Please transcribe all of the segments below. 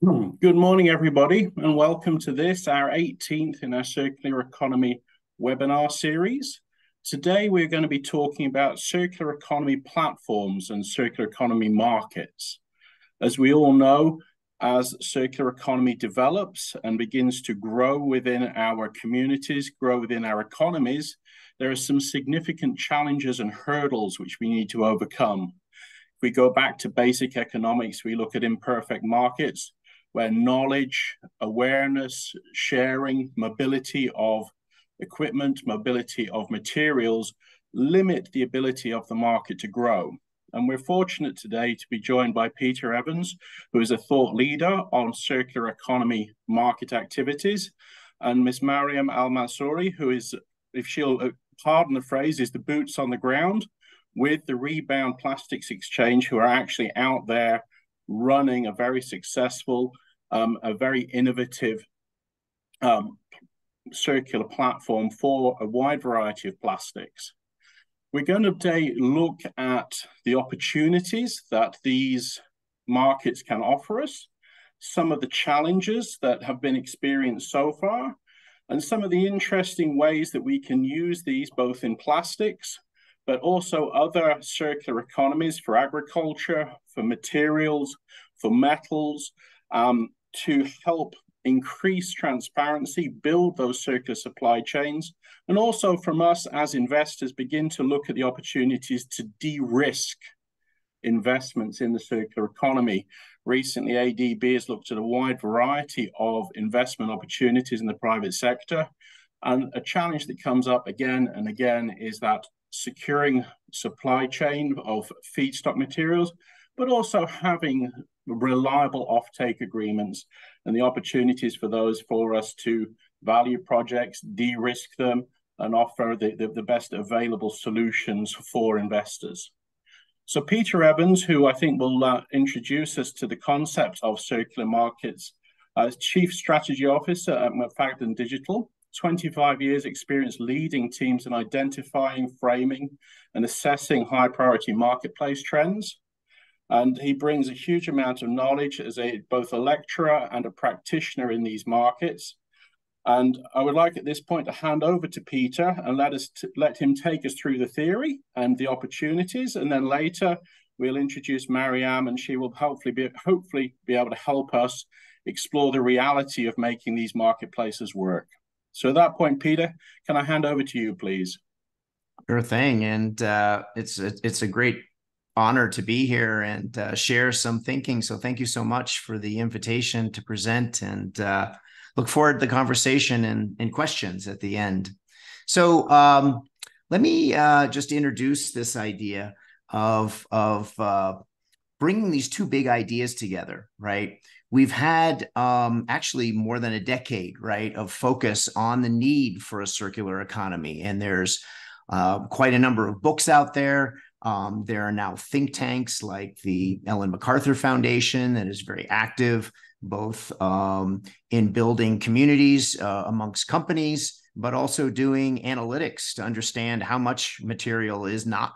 Good morning, everybody, and welcome to this, our 18th in our Circular Economy webinar series. Today, we're going to be talking about circular economy platforms and circular economy markets. As we all know, as circular economy develops and begins to grow within our communities, grow within our economies, there are some significant challenges and hurdles which we need to overcome. If we go back to basic economics, we look at imperfect markets, where knowledge, awareness, sharing, mobility of equipment, mobility of materials limit the ability of the market to grow. And we're fortunate today to be joined by Peter Evans, who is a thought leader on circular economy market activities, and Ms. Mariam Al-Mansouri, who is, if she'll pardon the phrase, is the boots on the ground with the Rebound Plastics Exchange, who are actually out there running a very successful, a very innovative circular platform for a wide variety of plastics. We're going to today look at the opportunities that these markets can offer us, some of the challenges that have been experienced so far, and some of the interesting ways that we can use these both in plastics, but also other circular economies for agriculture, for materials, for metals, to help increase transparency, build those circular supply chains, and also from us as investors begin to look at the opportunities to de-risk investments in the circular economy. Recently, ADB has looked at a wide variety of investment opportunities in the private sector. And a challenge that comes up again and again is that securing supply chain of feedstock materials, but also having reliable offtake agreements and the opportunities for those for us to value projects, de-risk them, and offer the best available solutions for investors. So Peter Evans, who I think will introduce us to the concept of circular markets, as Chief Strategy Officer at McFadden Digital, 25 years experience leading teams in identifying, framing, and assessing high priority marketplace trends. And he brings a huge amount of knowledge as both a lecturer and a practitioner in these markets. And I would like at this point to hand over to Peter and let him take us through the theory and the opportunities. And then later we'll introduce Mariam, and she will hopefully be able to help us explore the reality of making these marketplaces work. So at that point, Peter, can I hand over to you, please? Sure thing. And it's a great honor to be here and share some thinking. So thank you so much for the invitation to present, and look forward to the conversation and questions at the end. So let me just introduce this idea of bringing these two big ideas together, right? We've had actually more than a decade, right, of focus on the need for a circular economy. And there's quite a number of books out there. There are now think tanks like the Ellen MacArthur Foundation that is very active, both in building communities amongst companies, but also doing analytics to understand how much material is not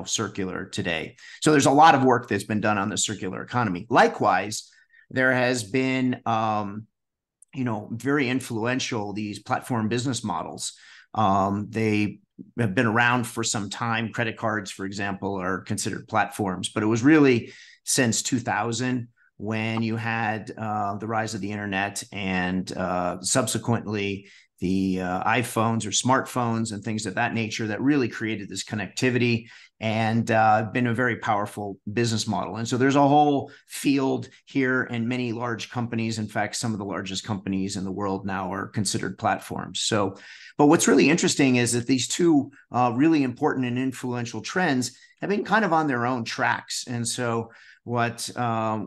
circular today. So there's a lot of work that's been done on the circular economy. Likewise, there has been very influential, these platform business models. They have been around for some time. Credit cards, for example, are considered platforms, but it was really since 2000 when you had the rise of the internet and subsequently the iPhones or smartphones and things of that nature that really created this connectivity and been a very powerful business model. And so there's a whole field here, and many large companies, in fact, some of the largest companies in the world now are considered platforms. So, but what's really interesting is that these two really important and influential trends have been kind of on their own tracks. And so what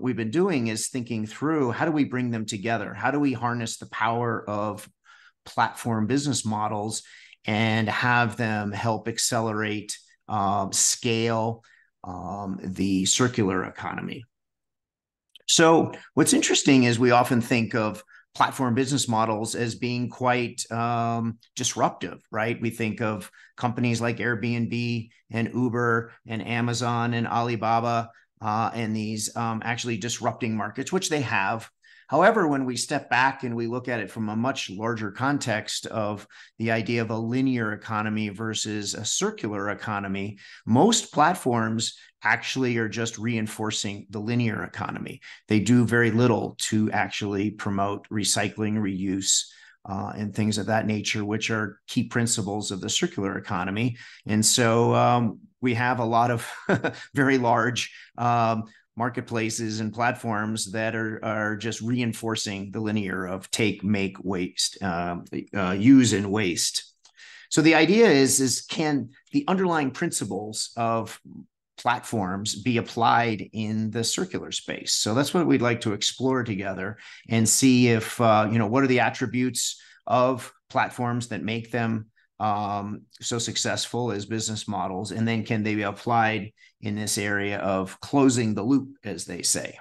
we've been doing is thinking through, how do we bring them together? How do we harness the power of platform business models and have them help accelerate, scale the circular economy? So what's interesting is we often think of platform business models as being quite disruptive, right? We think of companies like Airbnb and Uber and Amazon and Alibaba and these actually disrupting markets, which they have. However, when we step back and we look at it from a much larger context of the idea of a linear economy versus a circular economy, most platforms actually are just reinforcing the linear economy. They do very little to actually promote recycling, reuse, and things of that nature, which are key principles of the circular economy. And so we have a lot of very large marketplaces and platforms that are just reinforcing the linear of take, make, waste, use, and waste. So the idea is can the underlying principles of platforms be applied in the circular space? So that's what we'd like to explore together and see if, what are the attributes of platforms that make them so successful as business models, and then can they be applied in this area of closing the loop, as they say.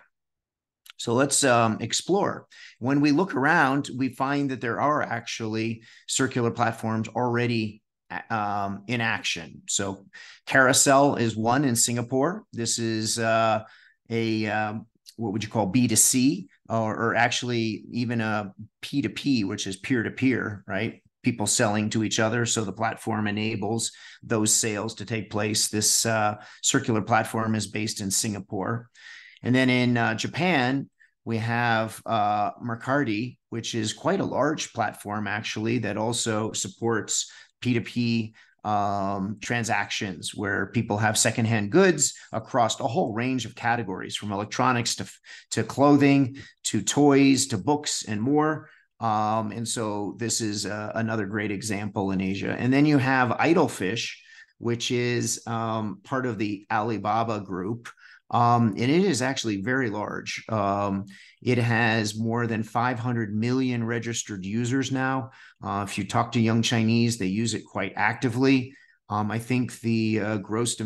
So let's explore. When we look around, we find that there are actually circular platforms already in action. So Carousel is one in Singapore. This is what would you call B2C, or actually even a P2P, which is peer-to-peer, right? People selling to each other. So the platform enables those sales to take place. This circular platform is based in Singapore. And then in Japan, we have Mercari, which is quite a large platform, actually, that also supports P2P transactions where people have secondhand goods across a whole range of categories, from electronics to clothing, to toys, to books, and more. And so this is another great example in Asia. And then you have Idlefish, which is part of the Alibaba group. And it is actually very large. It has more than 500 million registered users now. If you talk to young Chinese, they use it quite actively. I think the gross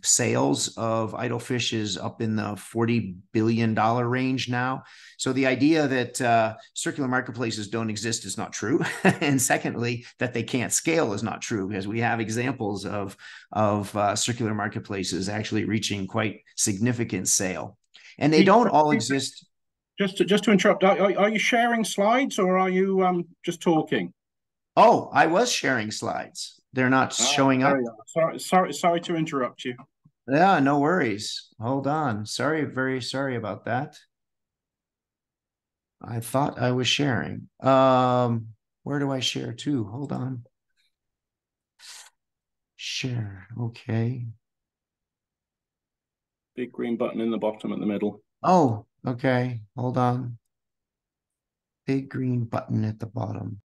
sales of Idlefish is up in the $40 billion range now. So the idea that circular marketplaces don't exist is not true. And secondly, that they can't scale is not true, because we have examples of circular marketplaces actually reaching quite significant sale. And they don't all exist. Just to interrupt, are you sharing slides, or are you just talking? Oh, I was sharing slides. They're not showing up. Sorry to interrupt you. Yeah, no worries. Hold on. Very sorry about that. I thought I was sharing. Where do I share to? Hold on. Share. Okay. Big green button in the bottom at the middle. Oh, okay. Hold on. Big green button at the bottom.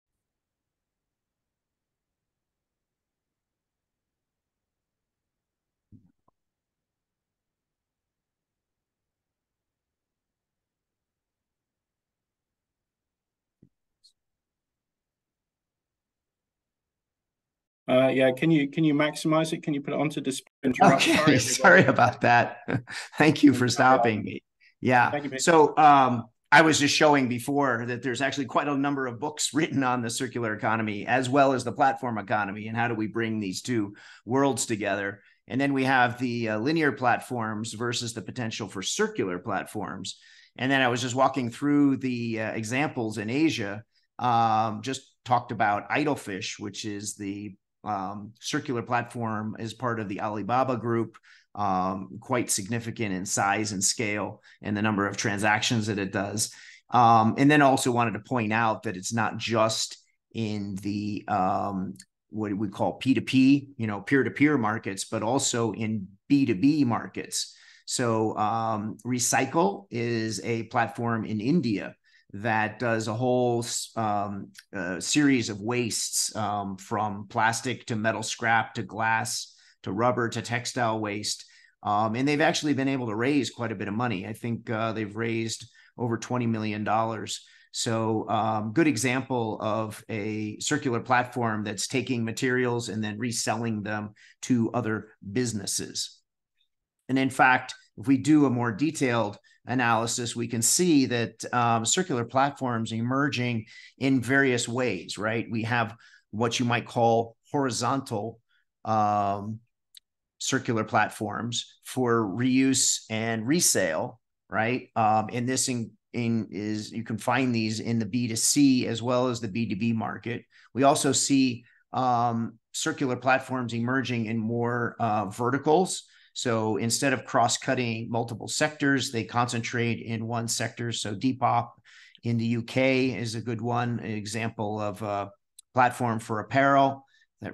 Yeah, can you maximize it? Can you put it onto display? Okay, sorry about that. Thank you for stopping me. Yeah. Thank you. So I was just showing before that there's actually quite a number of books written on the circular economy, as well as the platform economy, and how do we bring these two worlds together. And then we have the linear platforms versus the potential for circular platforms. And then I was just walking through the examples in Asia, just talked about Idlefish, which is the circular platform as part of the Alibaba group, quite significant in size and scale and the number of transactions that it does. And then also wanted to point out that it's not just in the what we call P2P, peer-to-peer markets, but also in B2B markets. So Recycle is a platform in India that does a whole series of wastes, from plastic to metal scrap to glass to rubber to textile waste. And they've actually been able to raise quite a bit of money. I think they've raised over $20 million. So good example of a circular platform that's taking materials and then reselling them to other businesses. And in fact, if we do a more detailed analysis, we can see that circular platforms emerging in various ways, right? We have what you might call horizontal circular platforms for reuse and resale, right? And this is you can find these in the B2C as well as the B2B market. We also see circular platforms emerging in more verticals. So instead of cross-cutting multiple sectors, they concentrate in one sector. So Depop in the UK is a good one, an example of a platform for apparel that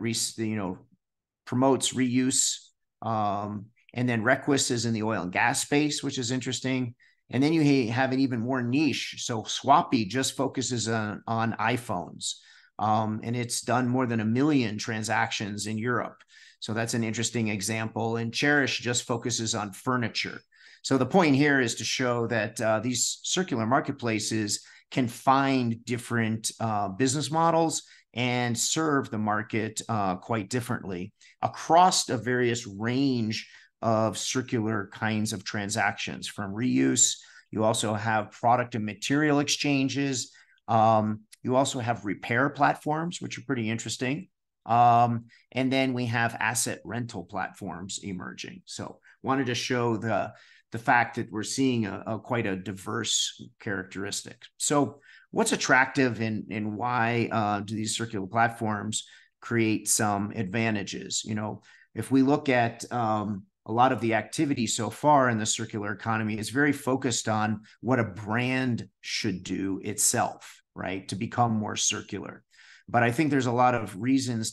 promotes reuse. And then Requis is in the oil and gas space, which is interesting. And then you have an even more niche. So Swappy just focuses on iPhones. And it's done more than 1 million transactions in Europe. So that's an interesting example. And Cherish just focuses on furniture. So the point here is to show that these circular marketplaces can find different business models and serve the market quite differently across a various range of circular kinds of transactions, from reuse. You also have product and material exchanges. You also have repair platforms, which are pretty interesting. And then we have asset rental platforms emerging. So wanted to show the fact that we're seeing quite a diverse characteristic. So what's attractive and why do these circular platforms create some advantages? If we look at a lot of the activity so far in the circular economy is very focused on what a brand should do itself, right, to become more circular. But I think there's a lot of reasons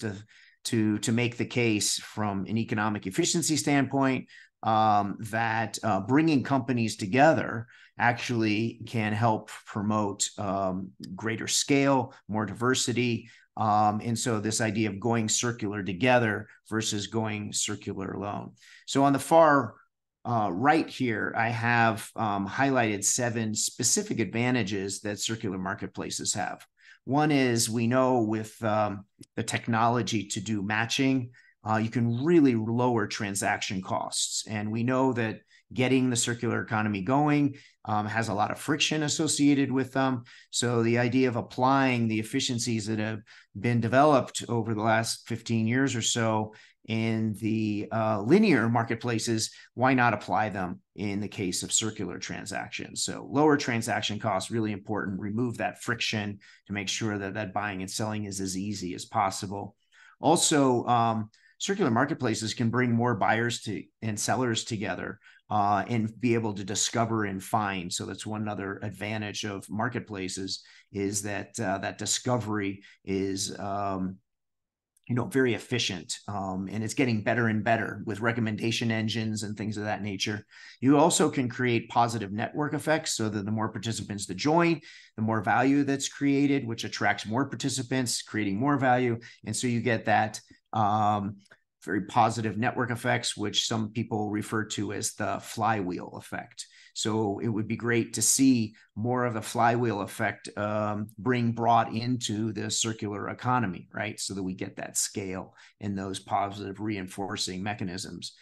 to make the case from an economic efficiency standpoint that bringing companies together actually can help promote greater scale, more diversity. And so this idea of going circular together versus going circular alone. So on the far right here, I have highlighted 7 specific advantages that circular marketplaces have. One is we know with the technology to do matching, you can really lower transaction costs. And we know that getting the circular economy going has a lot of friction associated with them. So the idea of applying the efficiencies that have been developed over the last 15 years or so in the linear marketplaces, why not apply them in the case of circular transactions? So lower transaction costs, really important. Remove that friction to make sure that that buying and selling is as easy as possible. Also, circular marketplaces can bring more buyers and sellers together and be able to discover and find. So that's one other advantage of marketplaces, is that that discovery is very efficient, and it's getting better and better with recommendation engines and things of that nature. You also can create positive network effects, so that the more participants that join, the more value that's created, which attracts more participants, creating more value. And so you get that very positive network effects, which some people refer to as the flywheel effect. So it would be great to see more of a flywheel effect brought into the circular economy, right? So that we get that scale and those positive reinforcing mechanisms.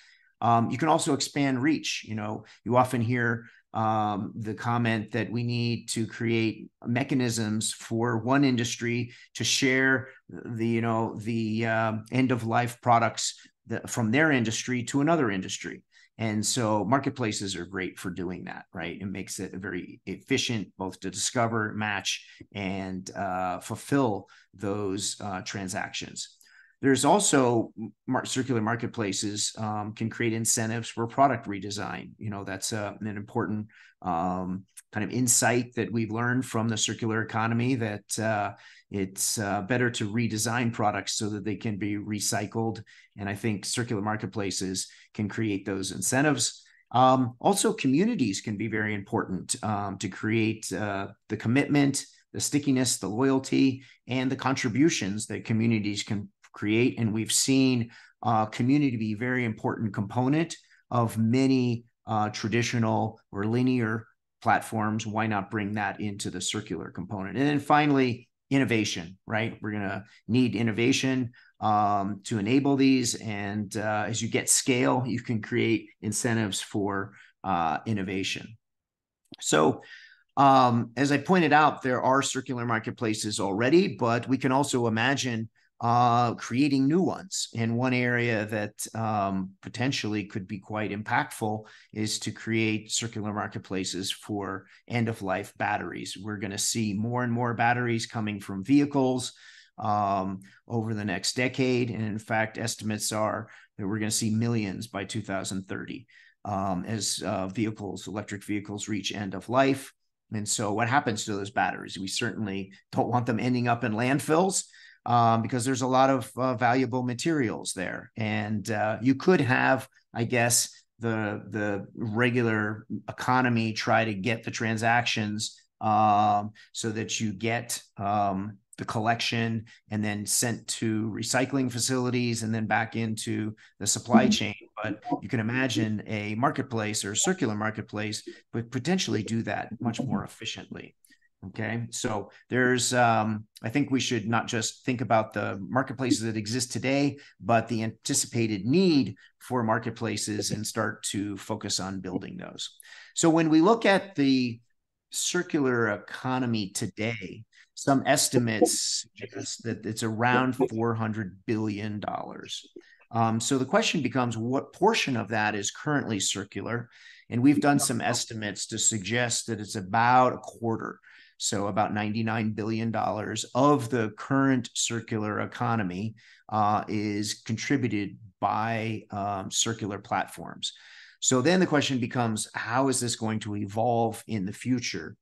You can also expand reach. You often hear the comment that we need to create mechanisms for one industry to share the end of life products from their industry to another industry. And so marketplaces are great for doing that, right? It makes it very efficient both to discover, match, and fulfill those transactions. There's also circular marketplaces can create incentives for product redesign. That's an important kind of insight that we've learned from the circular economy, that it's better to redesign products so that they can be recycled. And I think circular marketplaces can create those incentives. Also, communities can be very important to create the commitment, the stickiness, the loyalty, and the contributions that communities can create. And we've seen community be a very important component of many traditional or linear platforms. Why not bring that into the circular component? And then finally, innovation, right? We're going to need innovation to enable these. And as you get scale, you can create incentives for innovation. So as I pointed out, there are circular marketplaces already, but we can also imagine creating new ones. And one area that potentially could be quite impactful is to create circular marketplaces for end-of-life batteries. We're going to see more and more batteries coming from vehicles over the next decade. And in fact, estimates are that we're going to see millions by 2030 as electric vehicles reach end of life. And so what happens to those batteries? We certainly don't want them ending up in landfills because there's a lot of valuable materials there. And you could have, I guess, the regular economy try to get the transactions so that you get the collection and then sent to recycling facilities and then back into the supply chain. But you can imagine a marketplace or a circular marketplace would potentially do that much more efficiently. Okay, so there's, I think we should not just think about the marketplaces that exist today, but the anticipated need for marketplaces and start to focus on building those. So when we look at the circular economy today, some estimates suggest that it's around $400 billion. So the question becomes, what portion of that is currently circular? And we've done some estimates to suggest that it's about a quarter. So about $99 billion of the current circular economy is contributed by circular platforms. So then the question becomes, how is this going to evolve in the future?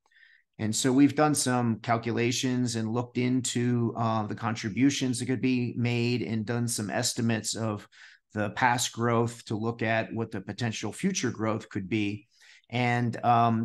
And so we've done some calculations and looked into the contributions that could be made and done some estimates of the past growth to look at what the potential future growth could be. And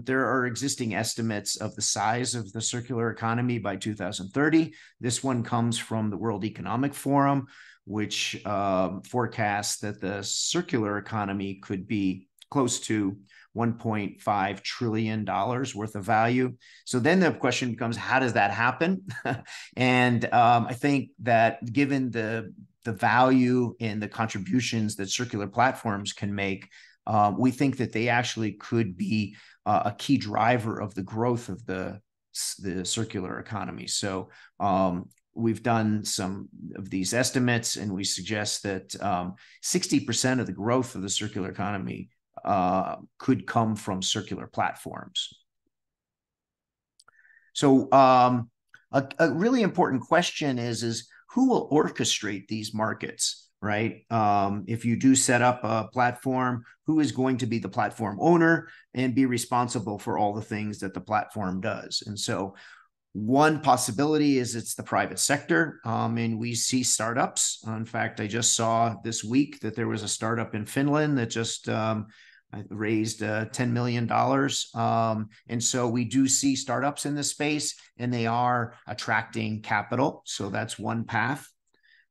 there are existing estimates of the size of the circular economy by 2030. This one comes from the World Economic Forum, which forecasts that the circular economy could be close to $1.5 trillion worth of value. So then the question becomes, how does that happen? And I think that given the value and the contributions that circular platforms can make, we think that they actually could be a key driver of the growth of the circular economy. So we've done some of these estimates, and we suggest that 60% of the growth of the circular economy could come from circular platforms. So a really important question is who will orchestrate these markets, right? If you do set up a platform, who is going to be the platform owner and be responsible for all the things that the platform does? And so one possibility is it's the private sector, and we see startups. In fact, I just saw this week that there was a startup in Finland that just raised $10 million. And so we do see startups in this space, and they are attracting capital. So that's one path.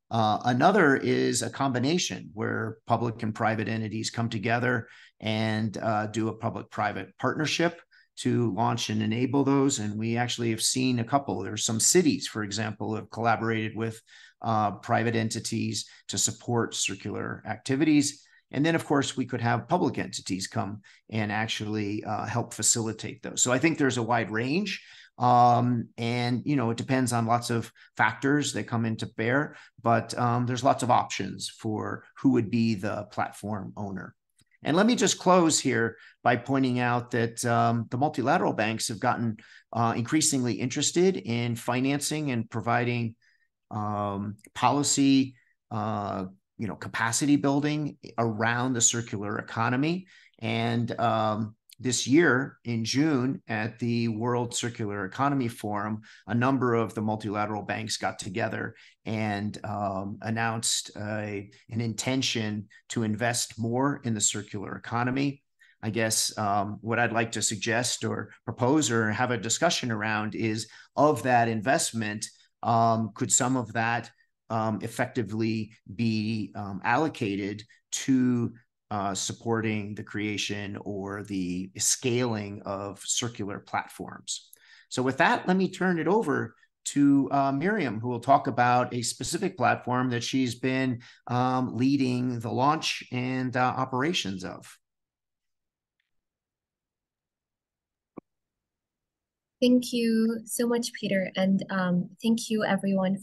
Another is a combination where public and private entities come together and do a public-private partnership to launch and enable those. And we actually have seen a couple. There's some cities, for example, have collaborated with private entities to support circular activities. And then, of course, we could have public entities come and actually help facilitate those. So I think there's a wide range. And, you know, it depends on lots of factors that come into bear, but there's lots of options for who would be the platform owner. And let me just close here by pointing out that the multilateral banks have gotten increasingly interested in financing and providing policy, capacity building around the circular economy. And this year in June at the World Circular Economy Forum, a number of the multilateral banks got together and announced an intention to invest more in the circular economy. I guess what I'd like to suggest or propose or have a discussion around is, of that investment, could some of that effectively be allocated to supporting the creation or the scaling of circular platforms. So with that, let me turn it over to Miriam, who will talk about a specific platform that she's been leading the launch and operations of. Thank you so much, Peter, and thank you everyone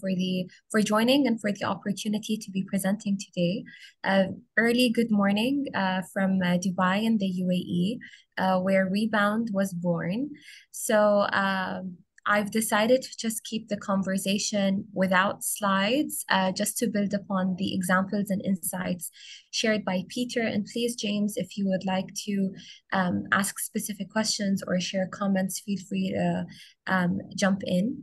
for joining and for the opportunity to be presenting today. Early good morning from Dubai in the UAE, where Rebound was born. So I've decided to just keep the conversation without slides, just to build upon the examples and insights shared by Peter. And please, James, if you would like to ask specific questions or share comments, feel free to jump in.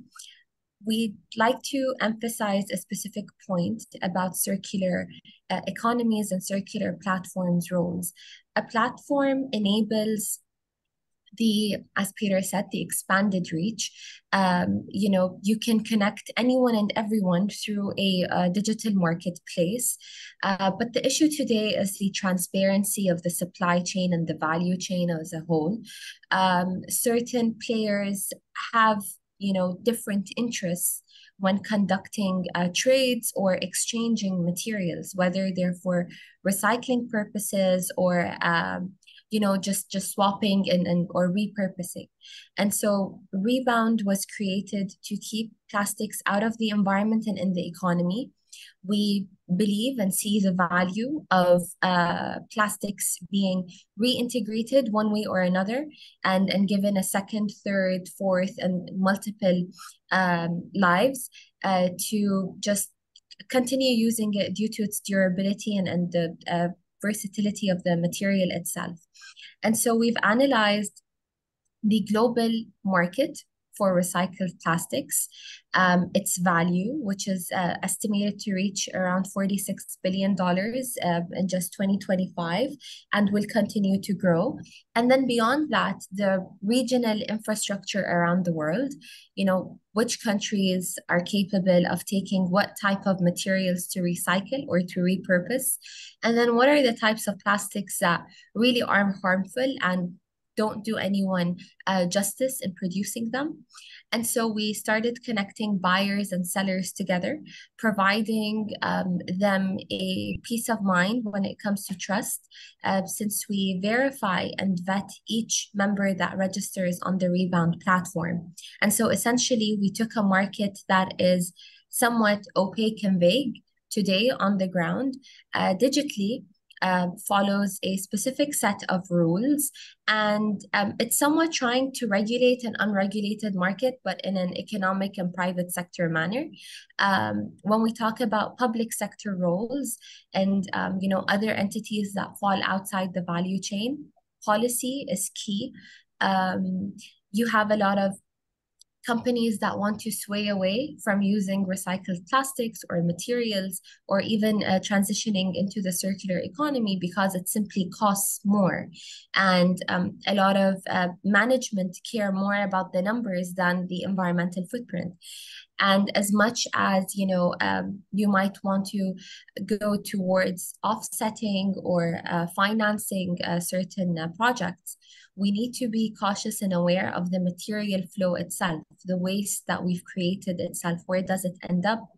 We'd like to emphasize a specific point about circular economies and circular platforms' roles. A platform enables as Peter said, the expanded reach. You can connect anyone and everyone through a digital marketplace. But the issue today is the transparency of the supply chain and the value chain as a whole. Certain players have, different interests when conducting trades or exchanging materials, whether they're for recycling purposes or just swapping and or repurposing. And so Rebound was created to keep plastics out of the environment and in the economy. We believe and see the value of plastics being reintegrated one way or another and given a second, third, fourth, and multiple lives to just continue using it due to its durability and the versatility of the material itself. And so we've analyzed the global market for recycled plastics, its value, which is estimated to reach around $46 billion in just 2025, and will continue to grow. And then beyond that, the regional infrastructure around the world, which countries are capable of taking what type of materials to recycle or to repurpose, and then what are the types of plastics that really are harmful and don't do anyone justice in producing them. And so we started connecting buyers and sellers together, providing them a peace of mind when it comes to trust, since we verify and vet each member that registers on the Rebound platform. And so essentially, we took a market that is somewhat opaque and vague today on the ground, digitally, follows a specific set of rules, and it's somewhat trying to regulate an unregulated market, but in an economic and private sector manner. When we talk about public sector roles and other entities that fall outside the value chain, policy is key. You have a lot of companies that want to sway away from using recycled plastics or materials, or even transitioning into the circular economy because it simply costs more. And a lot of management care more about the numbers than the environmental footprint. And as much as, you might want to go towards offsetting or financing certain projects, we need to be cautious and aware of the material flow itself, the waste that we've created itself. Where does it end up?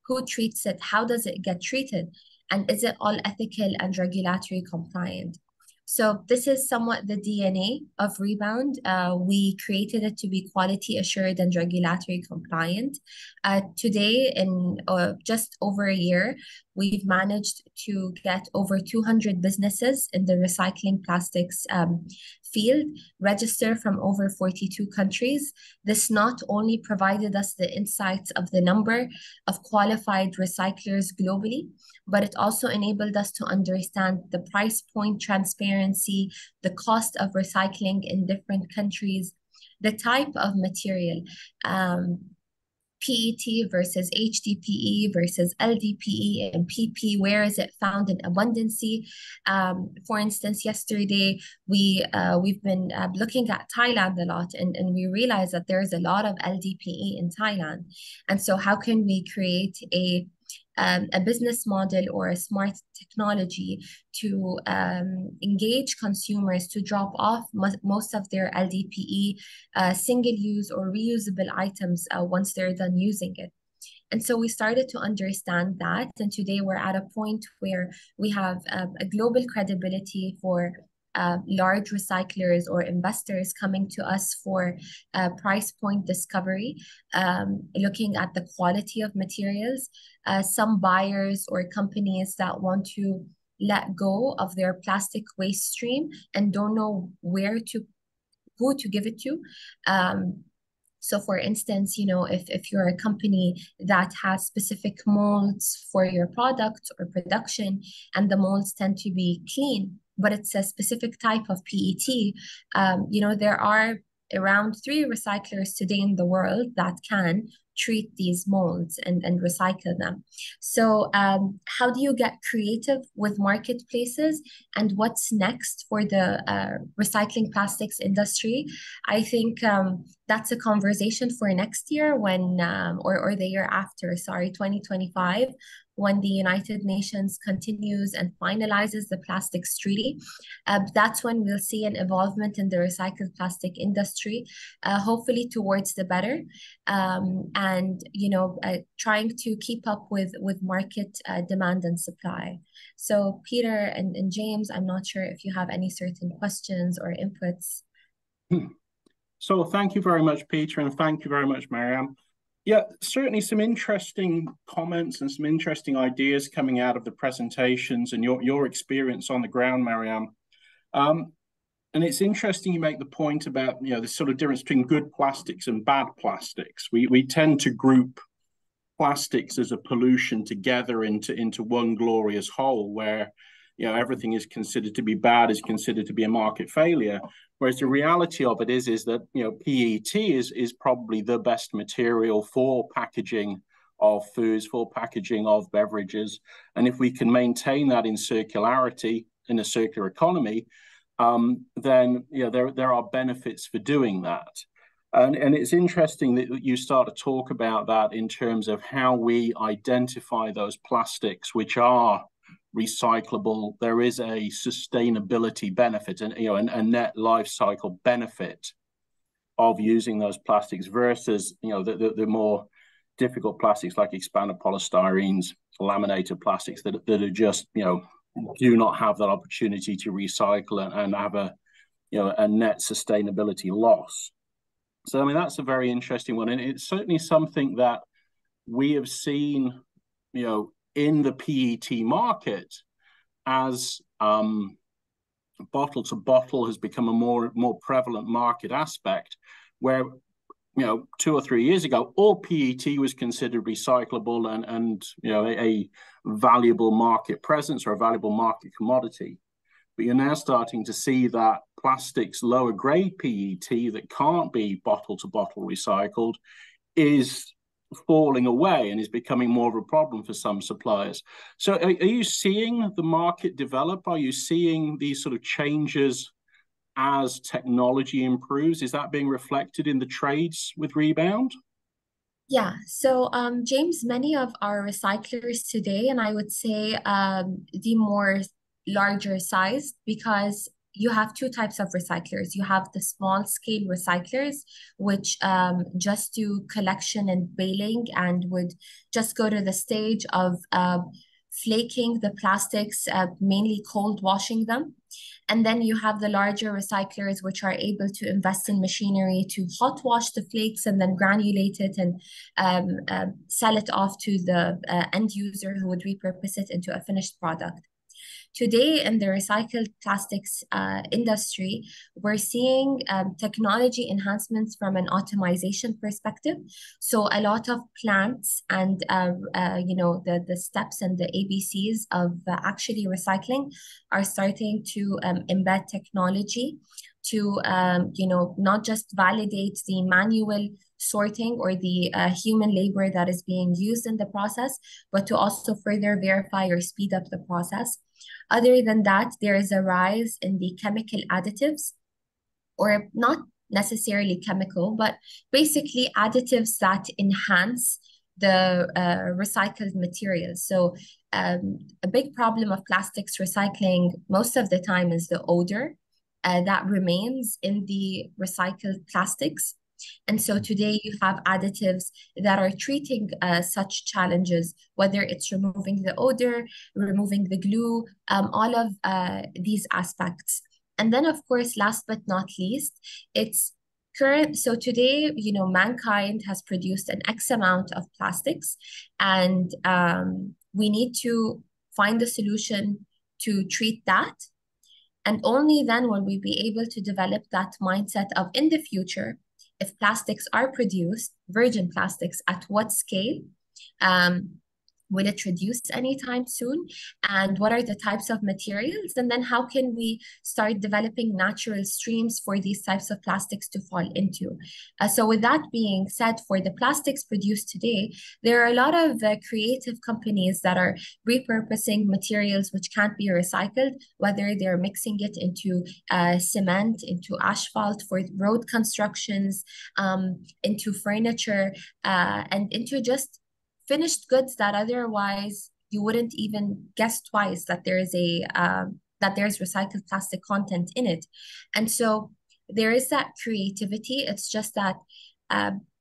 Who treats it? How does it get treated? And is it all ethical and regulatory compliant? So this is somewhat the DNA of Rebound. We created it to be quality assured and regulatory compliant. Today, in just over a year, we've managed to get over 200 businesses in the recycling plastics field, register from over 42 countries. This not only provided us the insights of the number of qualified recyclers globally, but it also enabled us to understand the price point transparency, the cost of recycling in different countries, the type of material, PET versus HDPE versus LDPE and PP, where is it found in abundancy? For instance, yesterday we've been looking at Thailand a lot, and we realized that there's a lot of LDPE in Thailand. And so how can we create a business model or a smart technology to engage consumers to drop off most of their LDPE single-use or reusable items once they're done using it. And so we started to understand that. And today we're at a point where we have a global credibility for large recyclers or investors coming to us for price point discovery, looking at the quality of materials. Some buyers or companies that want to let go of their plastic waste stream and don't know who to give it to. So for instance, if you're a company that has specific molds for your product or production, and the molds tend to be clean, but it's a specific type of PET, there are around 3 recyclers today in the world that can treat these molds and recycle them. So how do you get creative with marketplaces, and what's next for the recycling plastics industry? I think that's a conversation for next year or the year after, 2025, when the United Nations continues and finalizes the plastics treaty. That's when we'll see an evolvement in the recycled plastic industry, hopefully towards the better, and trying to keep up with market demand and supply. So Peter and James, I'm not sure if you have any certain questions or inputs. So thank you very much, Peter, and thank you very much, Mariam. Yeah, certainly some interesting comments and some interesting ideas coming out of the presentations and your experience on the ground, Mariam. And it's interesting you make the point about the sort of difference between good plastics and bad plastics. We tend to group plastics as a pollution together into one glorious whole, where everything is considered to be bad, is considered to be a market failure. Whereas the reality of it is that PET is probably the best material for packaging of foods, for packaging of beverages. And if we can maintain that in circularity, in a circular economy, then there are benefits for doing that. And it's interesting that you start to talk about that in terms of how we identify those plastics which are recyclable. There is a sustainability benefit and a net life cycle benefit of using those plastics versus the more difficult plastics like expanded polystyrenes, laminated plastics that are just do not have that opportunity to recycle and have a net sustainability loss. So that's a very interesting one, and it's certainly something that we have seen in the PET market as bottle to bottle has become a more prevalent market aspect, where 2 or 3 years ago all PET was considered recyclable and a valuable market presence or a valuable market commodity. But you're now starting to see that plastics, lower grade PET that can't be bottle to bottle recycled is falling away and is becoming more of a problem for some suppliers. So are you seeing the market develop? Are you seeing these sort of changes as technology improves? Is that being reflected in the trades with Rebound? Yeah, so James, many of our recyclers today, and I would say the more larger size, because you have 2 types of recyclers. You have the small scale recyclers, which just do collection and baling and would just go to the stage of flaking the plastics, mainly cold washing them. And then you have the larger recyclers, which are able to invest in machinery to hot wash the flakes and then granulate it and sell it off to the end user who would repurpose it into a finished product. Today, in the recycled plastics industry, we're seeing technology enhancements from an automation perspective. So a lot of plants and the steps and the ABCs of actually recycling are starting to embed technology to not just validate the manual sorting or the human labor that is being used in the process, but to also further verify or speed up the process. Other than that, there is a rise in the chemical additives, or not necessarily chemical, but basically additives that enhance the recycled materials. So a big problem of plastics recycling most of the time is the odor that remains in the recycled plastics. And so today you have additives that are treating such challenges, whether it's removing the odor, removing the glue, all of these aspects. And then, of course, last but not least, it's current. So today, mankind has produced an X amount of plastics, and we need to find a solution to treat that. And only then will we be able to develop that mindset of, in the future, if plastics are produced, virgin plastics, at what scale? Will it reduce anytime soon? And what are the types of materials? And then how can we start developing natural streams for these types of plastics to fall into? So with that being said, for the plastics produced today, there are a lot of creative companies that are repurposing materials which can't be recycled, whether they're mixing it into cement, into asphalt for road constructions, into furniture, and into just finished goods that otherwise you wouldn't even guess twice that there's recycled plastic content in it. And so there is that creativity. It's just that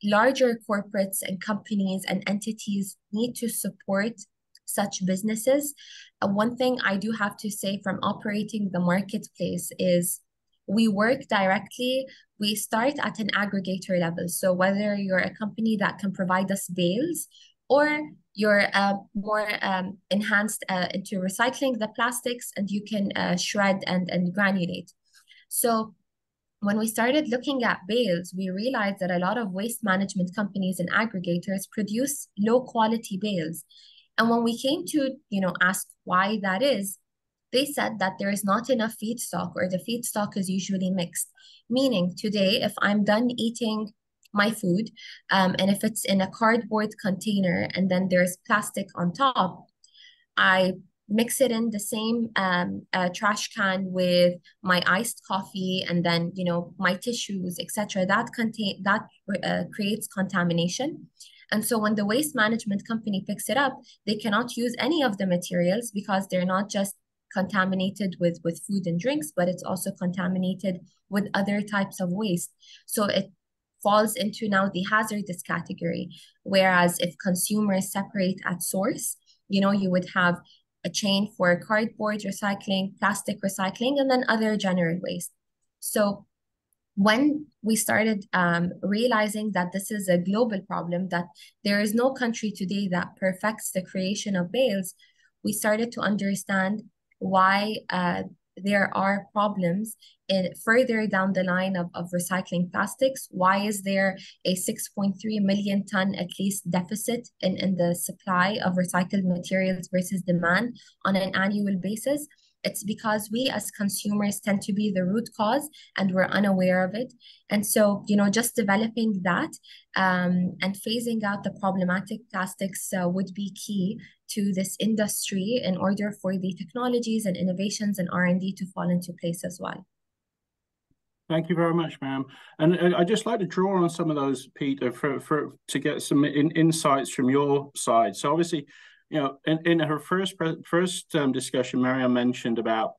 larger corporates and companies and entities need to support such businesses. One thing I do have to say from operating the marketplace is we work directly. We start at an aggregator level. So whether you're a company that can provide us bales, or you're more enhanced into recycling the plastics, and you can shred and granulate. So when we started looking at bales, we realized that a lot of waste management companies and aggregators produce low quality bales. And when we came to, ask why that is, they said that there is not enough feedstock, or the feedstock is usually mixed. Meaning today, if I'm done eating my food, and if it's in a cardboard container and then there's plastic on top, I mix it in the same trash can with my iced coffee, and then my tissues, etc. That creates contamination. And so when the waste management company picks it up, they cannot use any of the materials, because they're not just contaminated with food and drinks, but it's also contaminated with other types of waste. So it falls into now the hazardous category. Whereas if consumers separate at source, you would have a chain for cardboard recycling, plastic recycling, and then other general waste. So when we started realizing that this is a global problem, that there is no country today that perfects the creation of bales, we started to understand why there are problems further down the line of recycling plastics. Why is there a 6.3 million ton at least deficit in the supply of recycled materials versus demand on an annual basis? It's because we as consumers tend to be the root cause, and we're unaware of it. And so, just developing that and phasing out the problematic plastics would be key to this industry, in order for the technologies and innovations and R&D to fall into place as well. Thank you very much, ma'am. And I'd just like to draw on some of those, Peter, to get some insights from your side. So obviously, in her first discussion, Mariam mentioned about,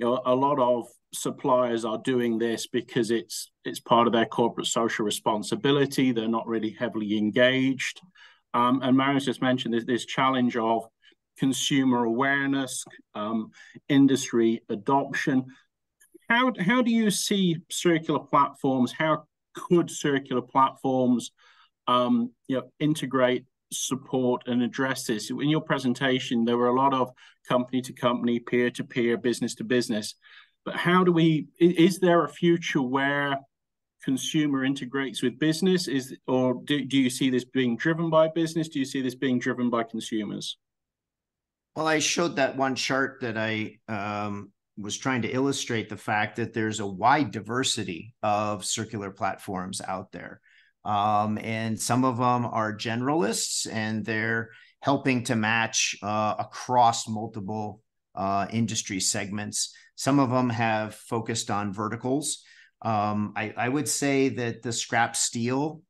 a lot of suppliers are doing this because it's part of their corporate social responsibility. They're not really heavily engaged. And Mariam's just mentioned this challenge of consumer awareness, industry adoption. How do you see circular platforms? How could circular platforms, integrate, support, and address this? In your presentation, there were a lot of company to company, peer to peer, business to business. But is there a future where consumer integrates with business? Or do you see this being driven by business? Do you see this being driven by consumers? Well, I showed that one chart that I was trying to illustrate the fact that there's a wide diversity of circular platforms out there. And some of them are generalists, and they're helping to match across multiple industry segments. Some of them have focused on verticals. I would say that the scrap steel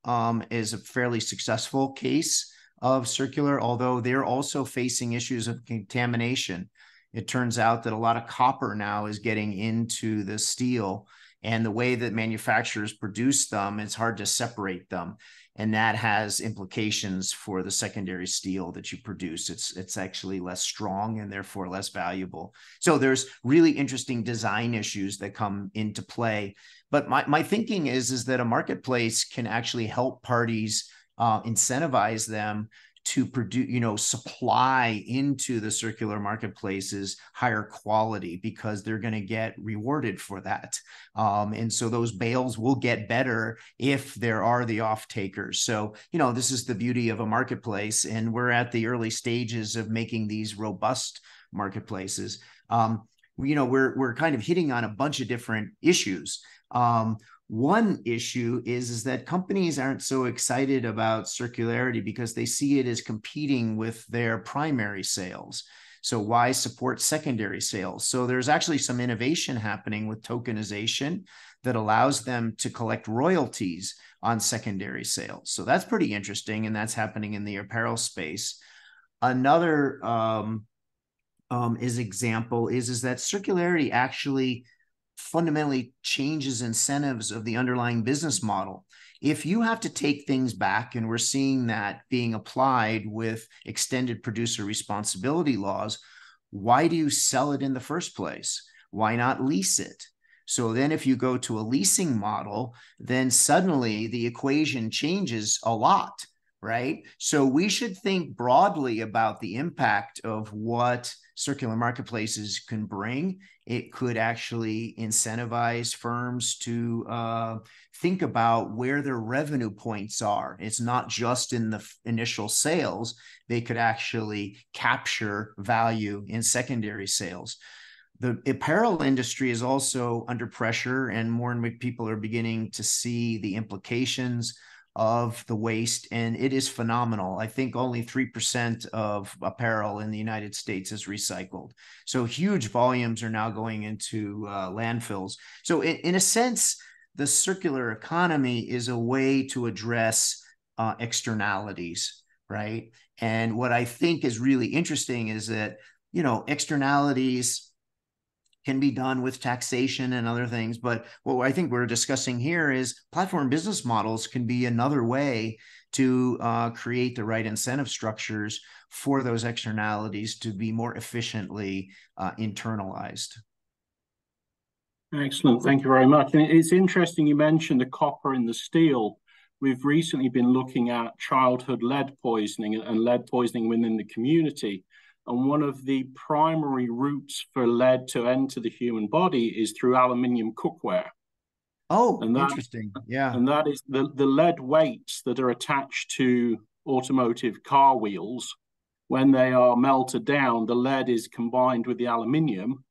is a fairly successful case of circular, although they're also facing issues of contamination. It turns out that a lot of copper now is getting into the steel, and the way that manufacturers produce them, it's hard to separate them. And that has implications for the secondary steel that you produce. It's actually less strong and therefore less valuable. So there's really interesting design issues that come into play. But my thinking is that a marketplace can actually help parties, incentivize them to produce, supply into the circular marketplaces higher quality, because they're going to get rewarded for that. And so those bales will get better if there are the off takers. So, this is the beauty of a marketplace, and we're at the early stages of making these robust marketplaces. We're kind of hitting on a bunch of different issues. One issue is that companies aren't so excited about circularity because they see it as competing with their primary sales. So why support secondary sales? So there's actually some innovation happening with tokenization that allows them to collect royalties on secondary sales. So that's pretty interesting, and that's happening in the apparel space. Another example is that circularity actually fundamentally changes incentives of the underlying business model. If you have to take things back, and we're seeing that being applied with extended producer responsibility laws, why do you sell it in the first place? Why not lease it? So then if you go to a leasing model, then suddenly the equation changes a lot, right? So we should think broadly about the impact of what circular marketplaces can bring. It could actually incentivize firms to think about where their revenue points are. It's not just in the initial sales. They could actually capture value in secondary sales. The apparel industry is also under pressure, and more and more people are beginning to see the implications of the waste, and it is phenomenal. I think only 3% of apparel in the United States is recycled. So huge volumes are now going into landfills. So in a sense, the circular economy is a way to address externalities, right? And what I think is really interesting is that, externalities can be done with taxation and other things. But what I think we're discussing here is platform business models can be another way to create the right incentive structures for those externalities to be more efficiently internalized. Excellent. Thank you very much. And it's interesting you mentioned the copper and the steel. We've recently been looking at childhood lead poisoning and lead poisoning within the community. And one of the primary routes for lead to enter the human body is through aluminium cookware. Oh, interesting. Yeah. And that is the lead weights that are attached to automotive car wheels. When they are melted down, the lead is combined with the aluminium.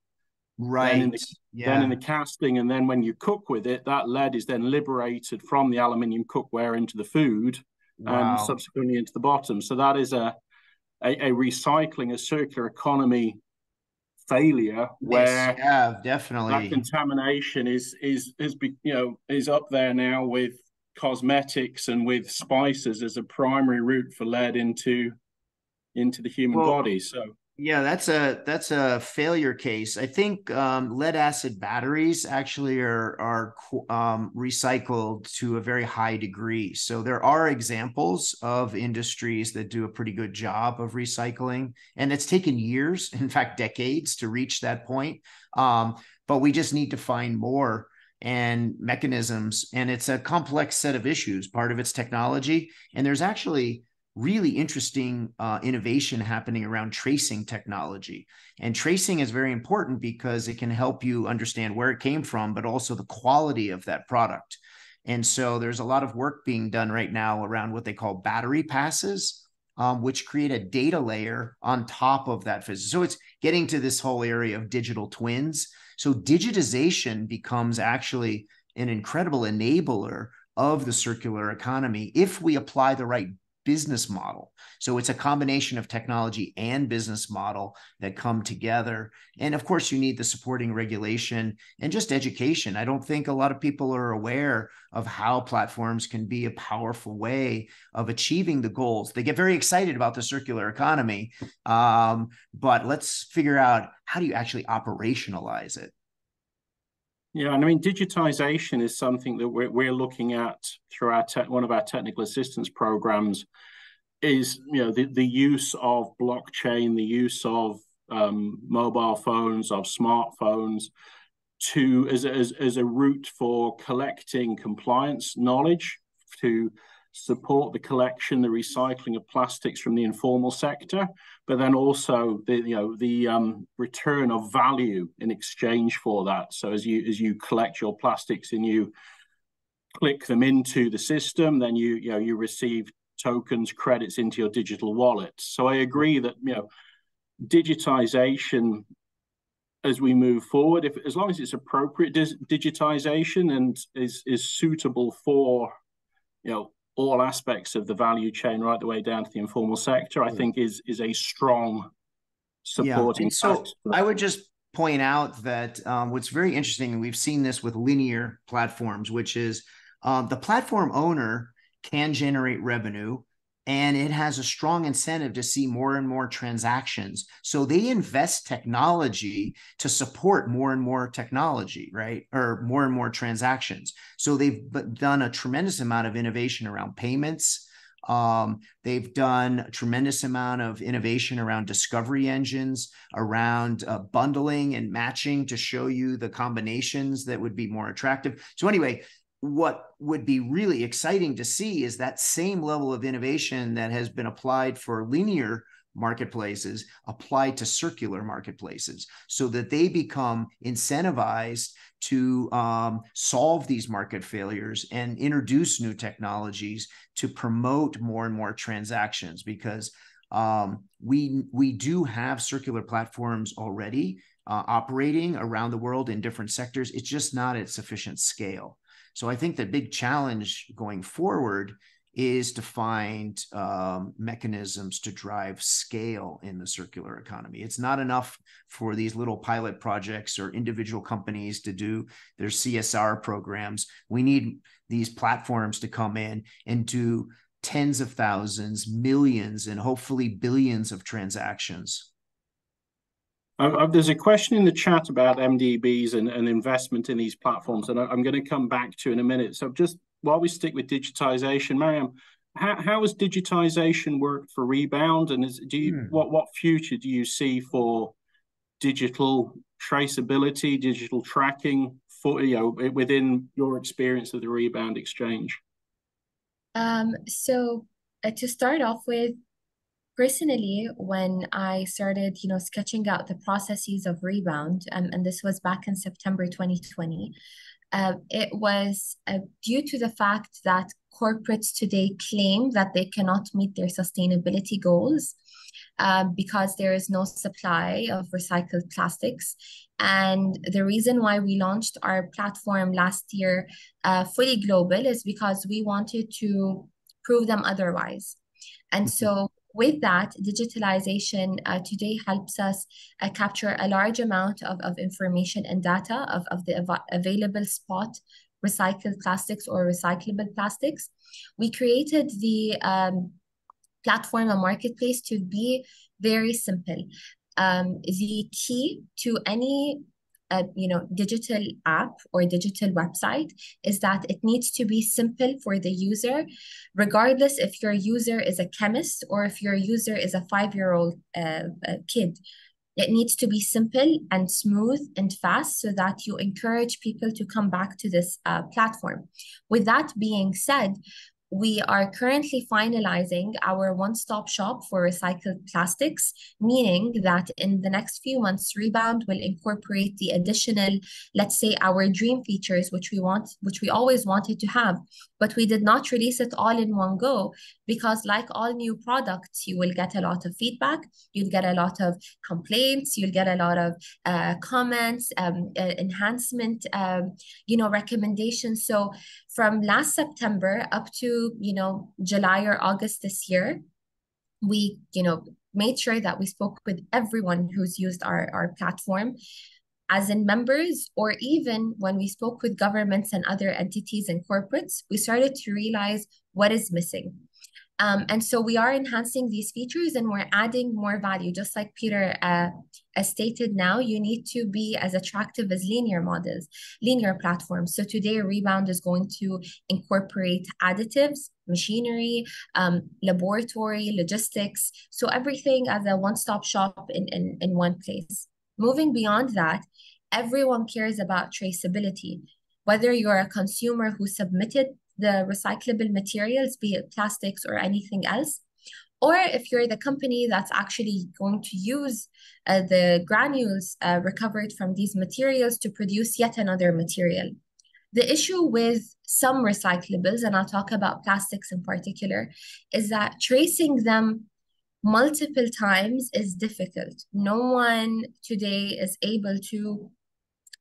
Right. Then in the casting, and then when you cook with it, that lead is then liberated from the aluminium cookware into the food. Wow. And subsequently into the bottom. So that is a recycling, a circular economy failure, where definitely that contamination is up there now with cosmetics and with spices as a primary route for lead into the human body. So yeah, that's a failure case. I think lead acid batteries actually are recycled to a very high degree. So there are examples of industries that do a pretty good job of recycling, and it's taken years, in fact, decades, to reach that point. But we just need to find more and mechanisms, and it's a complex set of issues. Part of it's technology, and there's actually really interesting innovation happening around tracing technology. And tracing is very important because it can help you understand where it came from, but also the quality of that product. And so there's a lot of work being done right now around what they call battery passes, which create a data layer on top of that physics. So it's getting to this whole area of digital twins. So digitization becomes actually an incredible enabler of the circular economy if we apply the right business model. So it's a combination of technology and business model that come together. And of course, you need the supporting regulation and just education. I don't think a lot of people are aware of how platforms can be a powerful way of achieving the goals. They get very excited about the circular economy, but let's figure out, how do you actually operationalize it? Yeah, and I mean, digitization is something that we're looking at through our one of our technical assistance programs. Is the use of blockchain, the use of mobile phones, of smartphones, to as a route for collecting compliance knowledge to support the collection, the recycling of plastics from the informal sector, but then also the return of value in exchange for that. So as you collect your plastics and you click them into the system, then you receive tokens, credits into your digital wallet. So I agree that digitization as we move forward, as long as it's appropriate digitization and is suitable for all aspects of the value chain, right the way down to the informal sector, I think is a strong supporting factor. So I would just point out that what's very interesting, and we've seen this with linear platforms, which is the platform owner can generate revenue, and it has a strong incentive to see more and more transactions. So they invest technology to support more and more technology, right? Or more and more transactions. So they've done a tremendous amount of innovation around payments. They've done a tremendous amount of innovation around discovery engines, around bundling and matching to show you the combinations that would be more attractive. So anyway, what would be really exciting to see is that same level of innovation that has been applied for linear marketplaces applied to circular marketplaces, so that they become incentivized to solve these market failures and introduce new technologies to promote more and more transactions, because we do have circular platforms already operating around the world in different sectors. It's just not at sufficient scale. So I think the big challenge going forward is to find mechanisms to drive scale in the circular economy. It's not enough for these little pilot projects or individual companies to do their CSR programs. We need these platforms to come in and do tens of thousands, millions, and hopefully billions of transactions. There's a question in the chat about MDBs and investment in these platforms, and I'm going to come back to in a minute. So just while we stick with digitization, Mariam, how has digitization worked for Rebound, and what future do you see for digital traceability, digital tracking for within your experience of the Rebound exchange? So to start off with, personally, when I started, sketching out the processes of Rebound, and this was back in September 2020, it was due to the fact that corporates today claim that they cannot meet their sustainability goals because there is no supply of recycled plastics. And the reason why we launched our platform last year fully global is because we wanted to prove them otherwise. And so with that, digitalization today helps us capture a large amount of information and data of the available spot recycled plastics or recyclable plastics. We created the platform and marketplace to be very simple. The key to any digital app or digital website is that it needs to be simple for the user, regardless if your user is a chemist or if your user is a 5-year-old kid. It needs to be simple and smooth and fast so that you encourage people to come back to this platform. With that being said, we are currently finalizing our one-stop shop for recycled plastics, meaning that in the next few months, Rebound will incorporate the additional, let's say, our dream features, which we always wanted to have, but we did not release it all in one go because, like all new products, you will get a lot of feedback, you'll get a lot of complaints, you'll get a lot of comments, enhancement, recommendations. So from last September up to July or August this year, we made sure that we spoke with everyone who's used our platform, as in members, or even when we spoke with governments and other entities and corporates, we started to realize what is missing. And so we are enhancing these features and we're adding more value. Just like Peter as stated now, you need to be as attractive as linear models, linear platforms. So today, Rebound is going to incorporate additives, machinery, laboratory, logistics. So everything as a one-stop shop in one place. Moving beyond that, everyone cares about traceability. Whether you're a consumer who submitted the recyclable materials, be it plastics or anything else, or if you're the company that's actually going to use the granules recovered from these materials to produce yet another material. The issue with some recyclables, and I'll talk about plastics in particular, is that tracing them multiple times is difficult. No one today is able to,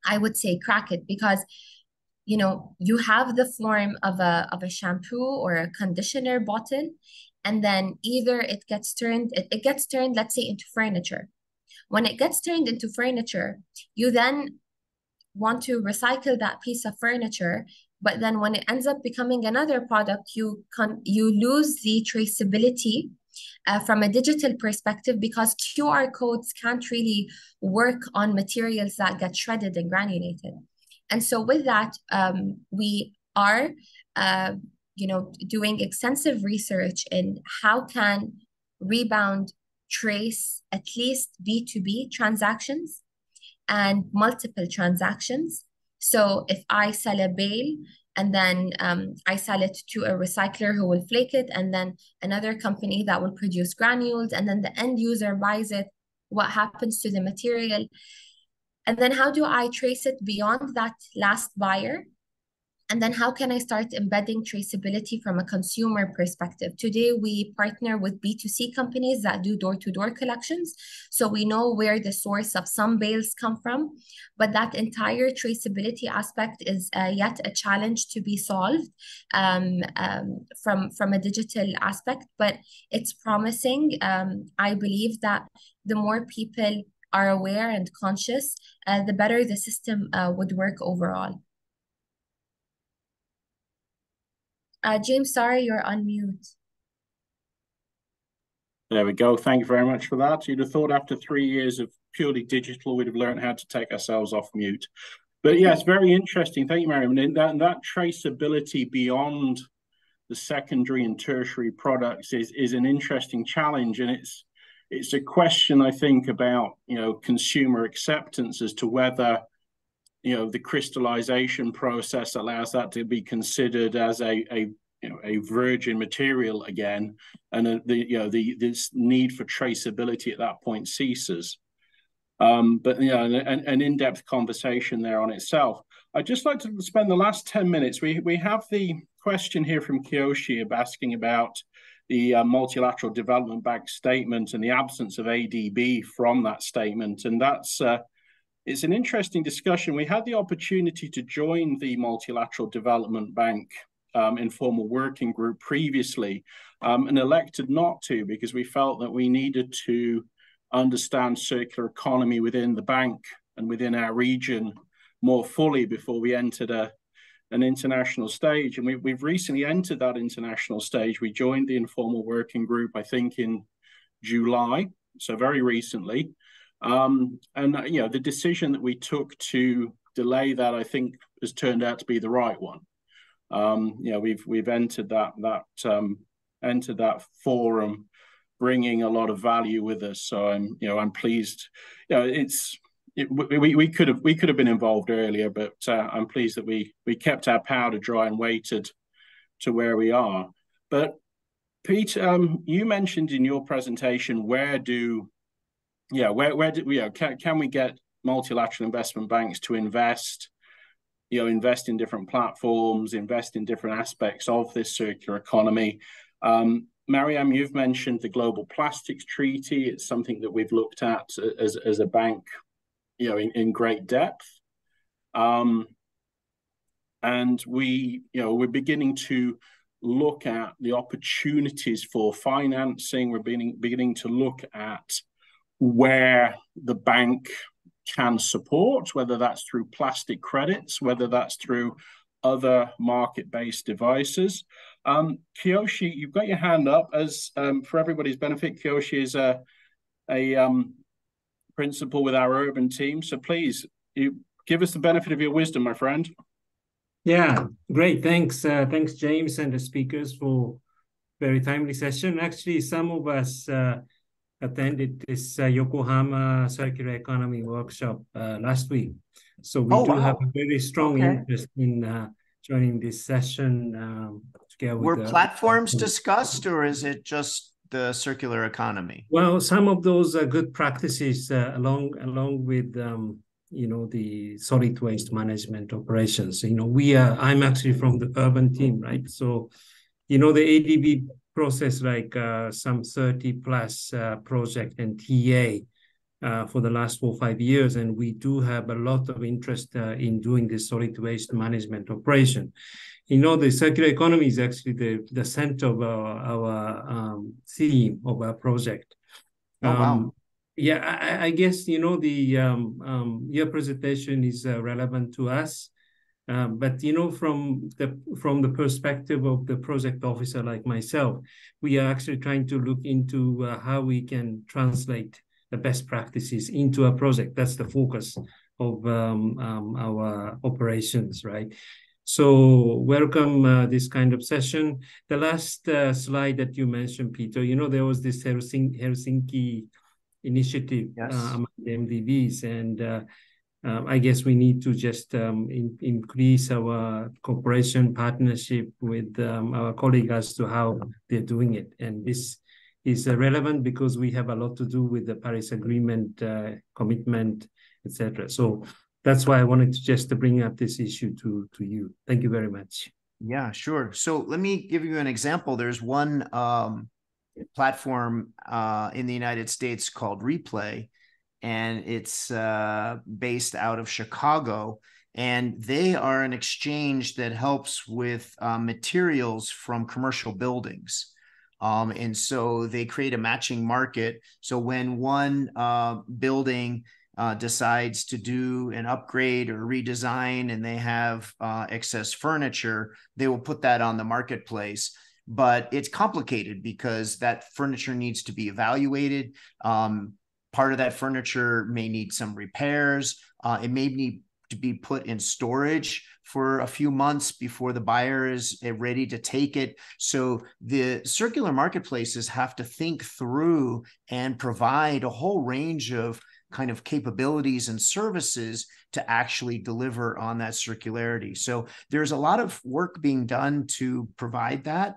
I would say, crack it, because you have the form of a shampoo or a conditioner bottle, and then either it gets turned, let's say, into furniture. When it gets turned into furniture, you then want to recycle that piece of furniture, but then when it ends up becoming another product, you lose the traceability from a digital perspective, because QR codes can't really work on materials that get shredded and granulated. And so with that, we are, doing extensive research in how can Rebound trace at least B2B transactions and multiple transactions. So if I sell a bale and then I sell it to a recycler who will flake it, and then another company that will produce granules, and then the end user buys it, what happens to the material? And then how do I trace it beyond that last buyer? And then how can I start embedding traceability from a consumer perspective? Today, we partner with B2C companies that do door-to-door collections. So we know where the source of some bales come from, but that entire traceability aspect is yet a challenge to be solved from a digital aspect, but it's promising. I believe that the more people are aware and conscious, the better the system would work overall. James, sorry, you're on mute. There we go. Thank you very much for that. You'd have thought after 3 years of purely digital, we'd have learned how to take ourselves off mute. But yeah, it's very interesting. Thank you, Mariam. And that traceability beyond the secondary and tertiary products is an interesting challenge. And it's a question, I think, about, consumer acceptance as to whether, the crystallization process allows that to be considered as a virgin material again, and this need for traceability at that point ceases. But an in-depth conversation there on itself. I'd just like to spend the last 10 minutes. We have the question here from Kiyoshi asking about the multilateral development bank statement and the absence of ADB from that statement, and that's it's an interesting discussion. We had the opportunity to join the Multilateral Development Bank informal working group previously, and elected not to, because we felt that we needed to understand circular economy within the bank and within our region more fully before we entered an international stage. And we've recently entered that international stage. We joined the informal working group, I think, in July, so very recently. And the decision that we took to delay that, I think, has turned out to be the right one. We've entered that forum, bringing a lot of value with us. So I'm pleased. We could have been involved earlier, but I'm pleased that we kept our powder dry and waited to where we are. But Pete, you mentioned in your presentation can we get multilateral investment banks to invest in different platforms, invest in different aspects of this circular economy. Mariam, you've mentioned the Global Plastics Treaty. It's something that we've looked at as a bank, in great depth. And we're beginning to look at the opportunities for financing. We're beginning to look at where the bank can support, whether that's through plastic credits, whether that's through other market-based devices. Kiyoshi, you've got your hand up. As for everybody's benefit, Kiyoshi is a principal with our urban team. So please, you give us the benefit of your wisdom, my friend. Yeah, great. Thanks, thanks, James, and the speakers for very timely session. Actually, some of us attended this Yokohama Circular Economy workshop last week. So we have a very strong interest in joining this session together with Were platforms discussed, or is it just the circular economy? Well, some of those good practices along with the solid waste management operations. I'm actually from the urban team, right? So, the ADB process, like some 30 plus project and TA for the last 4 or 5 years. And we do have a lot of interest in doing this solid waste management operation. The circular economy is actually the center of our theme of our project. Wow. Yeah, I guess, your presentation is relevant to us. But from the perspective of the project officer like myself, we are actually trying to look into how we can translate the best practices into a project. That's the focus of our operations, right? So welcome this kind of session. The last slide that you mentioned, Peter, there was this Helsinki initiative among the MDBs, and I guess we need to just increase our cooperation partnership with our colleagues as to how they're doing it. And this is relevant because we have a lot to do with the Paris Agreement commitment, etc. So that's why I wanted to just bring up this issue to you. Thank you very much. Yeah, sure. So let me give you an example. There's one platform in the United States called Replay, and it's based out of Chicago. And they are an exchange that helps with materials from commercial buildings. And so they create a matching market. So when one building decides to do an upgrade or redesign and they have excess furniture, they will put that on the marketplace. But it's complicated because that furniture needs to be evaluated. Part of that furniture may need some repairs. It may need to be put in storage for a few months before the buyer is ready to take it. So the circular marketplaces have to think through and provide a whole range of kind of capabilities and services to actually deliver on that circularity. So there's a lot of work being done to provide that.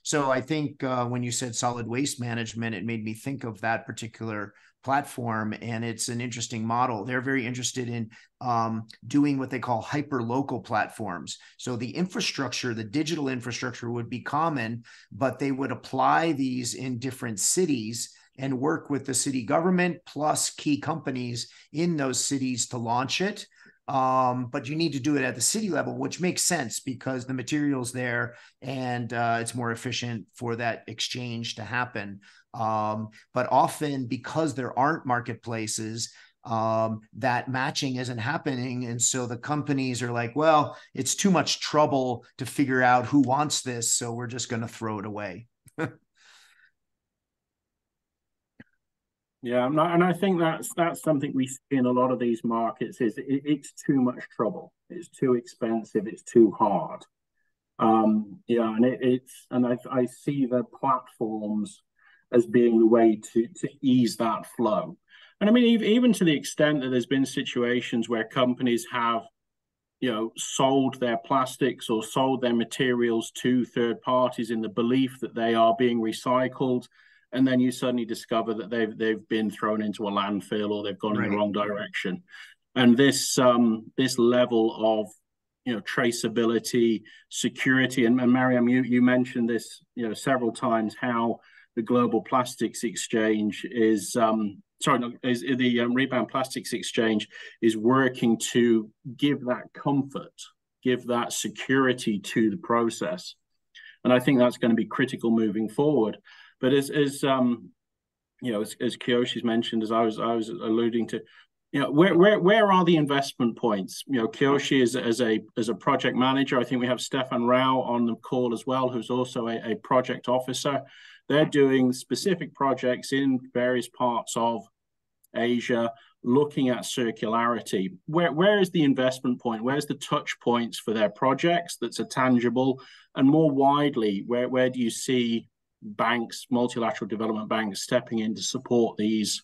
So I think when you said solid waste management, it made me think of that particular platform, and it's an interesting model. They're very interested in doing what they call hyper-local platforms. So the infrastructure, the digital infrastructure would be common, but they would apply these in different cities and work with the city government plus key companies in those cities to launch it. But you need to do it at the city level, which makes sense because the material's there and it's more efficient for that exchange to happen. But often because there aren't marketplaces, that matching isn't happening. And so the companies are like, well, it's too much trouble to figure out who wants this, so we're just going to throw it away. Yeah, and I think that's something we see in a lot of these markets is it's too much trouble. It's too expensive. It's too hard. Yeah, and I see the platforms as being the way to ease that flow. And I mean, even to the extent that there's been situations where companies have, sold their plastics or sold their materials to third parties in the belief that they are being recycled. And then you suddenly discover that they've been thrown into a landfill or they've gone in the wrong direction. And this level of traceability, security, and Mariam, you mentioned this several times, how the Global Plastics Exchange is the Rebound Plastics Exchange is working to give that comfort, give that security to the process. And I think that's going to be critical moving forward. But as Kiyoshi's mentioned, as I was alluding to, Where are the investment points? Kyoshi is as a project manager. I think we have Stefan Rao on the call as well, who's also a project officer. They're doing specific projects in various parts of Asia, looking at circularity. Where is the investment point? Where's the touch points for their projects that's a tangible? And more widely, where do you see banks, multilateral development banks, stepping in to support these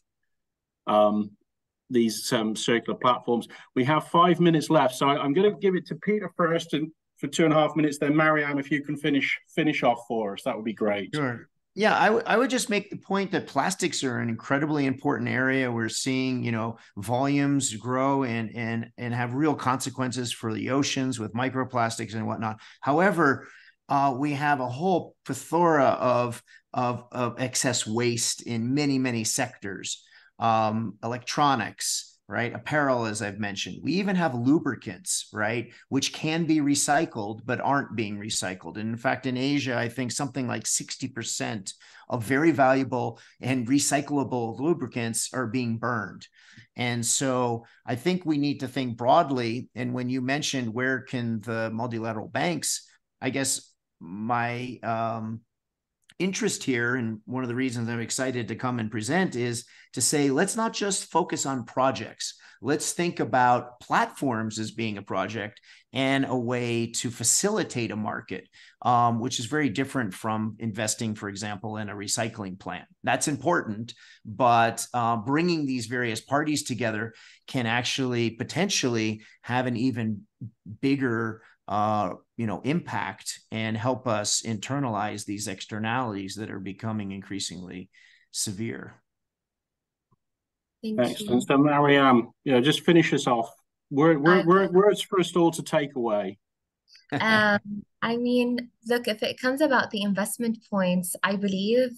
circular platforms? We have 5 minutes left, so I'm going to give it to Peter first, and for 2.5 minutes, then Mariam, if you can finish off for us, that would be great. Sure. Yeah, I would just make the point that plastics are an incredibly important area. We're seeing, volumes grow and have real consequences for the oceans with microplastics and whatnot. However, we have a whole plethora of excess waste in many sectors. Electronics, right? Apparel, as I've mentioned. We even have lubricants, right? Which can be recycled, but aren't being recycled. And in fact, in Asia, I think something like 60% of very valuable and recyclable lubricants are being burned. And so I think we need to think broadly. And when you mentioned where can the multilateral banks, I guess my interest here, and one of the reasons I'm excited to come and present, is to say, let's not just focus on projects. Let's think about platforms as being a project and a way to facilitate a market, which is very different from investing, for example, in a recycling plant. That's important, but bringing these various parties together can actually potentially have an even bigger impact and help us internalize these externalities that are becoming increasingly severe. Excellent. So Mariam, just finish us off. Words for us all to take away. Look, if it comes about the investment points, I believe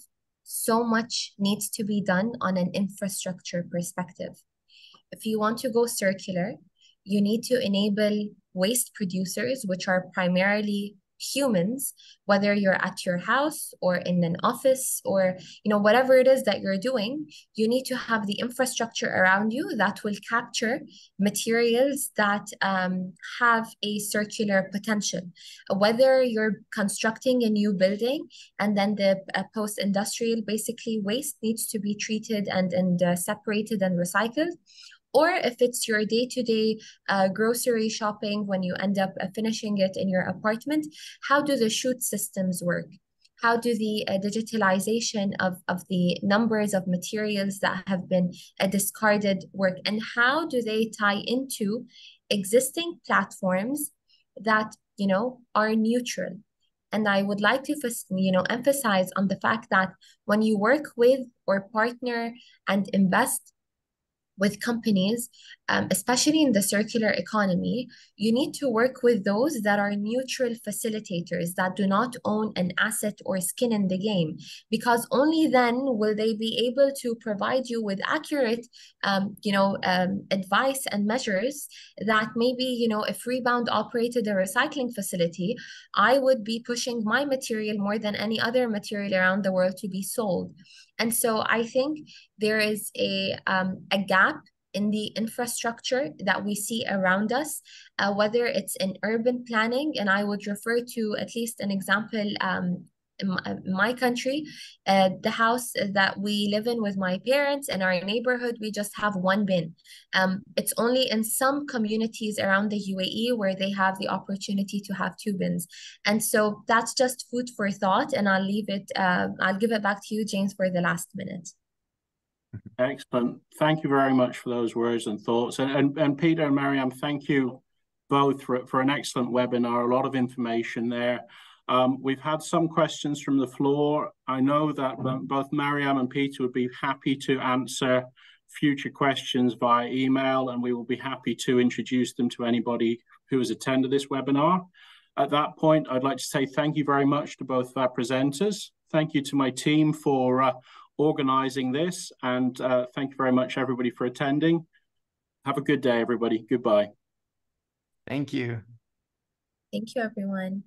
so much needs to be done on an infrastructure perspective. If you want to go circular, you need to enable waste producers, which are primarily humans, whether you're at your house or in an office or whatever it is that you're doing, you need to have the infrastructure around you that will capture materials that have a circular potential. Whether you're constructing a new building and then the post-industrial basically waste needs to be treated and separated and recycled, or if it's your day-to-day grocery shopping when you end up finishing it in your apartment, how do the chute systems work? How do the digitalization of the numbers of materials that have been discarded work? And how do they tie into existing platforms that, are neutral? And I would like to, emphasize on the fact that when you work with or partner and invest with companies, especially in the circular economy, you need to work with those that are neutral facilitators that do not own an asset or skin in the game, because only then will they be able to provide you with accurate, advice and measures that maybe, if Rebound operated a recycling facility, I would be pushing my material more than any other material around the world to be sold. And so I think there is a gap in the infrastructure that we see around us, whether it's in urban planning, and I would refer to at least an example in my country, the house that we live in with my parents and our neighborhood, we just have one bin. It's only in some communities around the UAE where they have the opportunity to have 2 bins. And so that's just food for thought, and I'll give it back to you, James, for the last minute. Excellent. Thank you very much for those words and thoughts. And Peter and Mariam, thank you both for an excellent webinar, a lot of information there. We've had some questions from the floor. I know that both Mariam and Peter would be happy to answer future questions via email, and we will be happy to introduce them to anybody who has attended this webinar. At that point, I'd like to say thank you very much to both our presenters. Thank you to my team for organizing this, and thank you very much, everybody, for attending. Have a good day, everybody. Goodbye. Thank you. Thank you, everyone.